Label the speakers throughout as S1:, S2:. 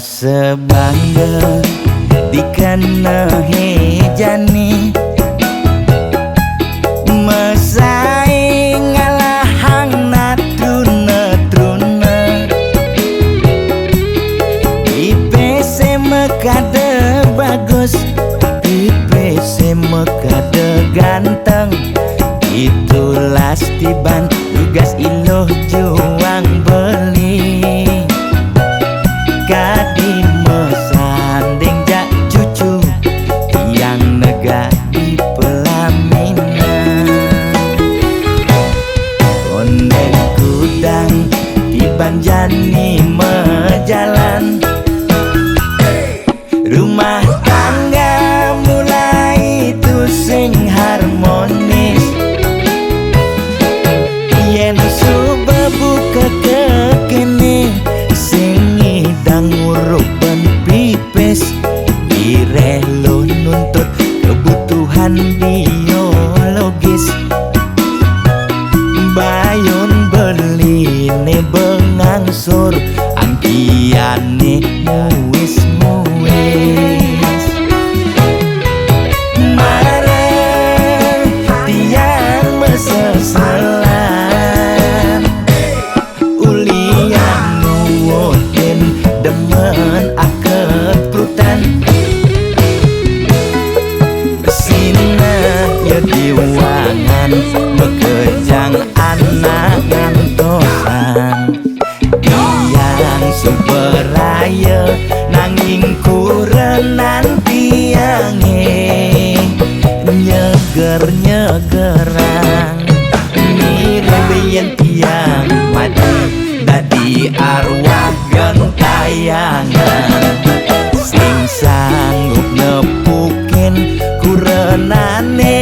S1: sebangga dikena hejani mesaing ngalahang natruna IPC mekade bagus IPC mekade ganteng itulah tiban tugas iloh juang beli kadi mesanding jak cucu yang nega di pelaminan onden kudang di banjani mejalan rumah tangga mulai tusing harmonis yen subebuka kekene sing ngidang ngurupan pipis direlo nuntut kebutuhan biologis bayon beli ne bengangsur angkiane muis marah tiang mesesalan ulian nuwutin demen akeprutan Sina ya diwangan bekejang anak ngantosan yang superaya nanging kurenan tiange nyeger-nyegerang mirip tiang mati dadi arwah gentayangan sing sanggup nepukin kurenane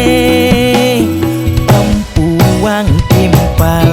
S1: empuang timpal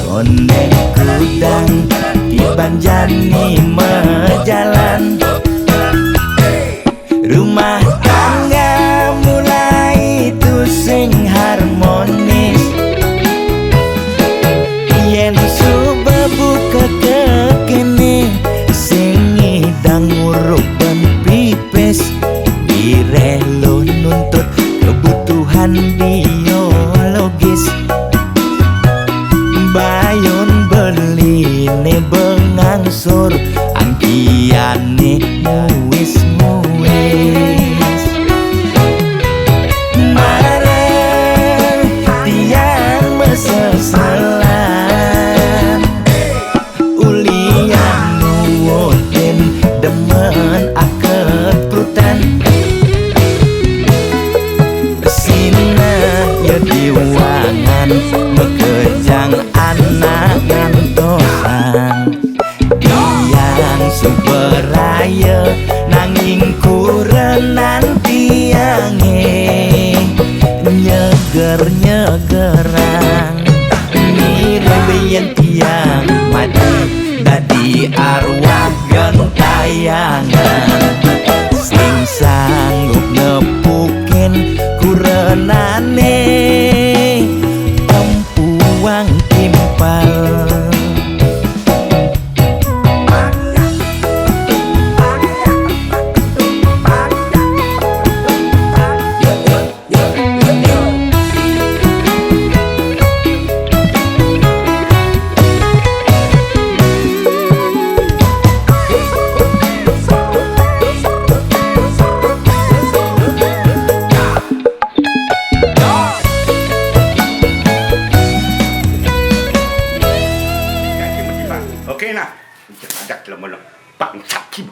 S1: onden kudang di banjani mejalan rumah tangga mulai tusing harmonis yen subebuka kekene sing ngidang ngurupan pipis direlo nuntut kebutuhan biologis bayon beli ne bengangsur angkiane muis marah tiang mesesalan ulian nuwutin demen akeprutan Sina ya diwangan bekejang anak ngantosan yang superaya nanging kurenan tiange nyeger-nyegerang mirip tiang mati dadi arwah gentayangan sing sanggup nepukin kurenane empuang timpal
S2: Oke nah, ajak lah malam Pak Sakim.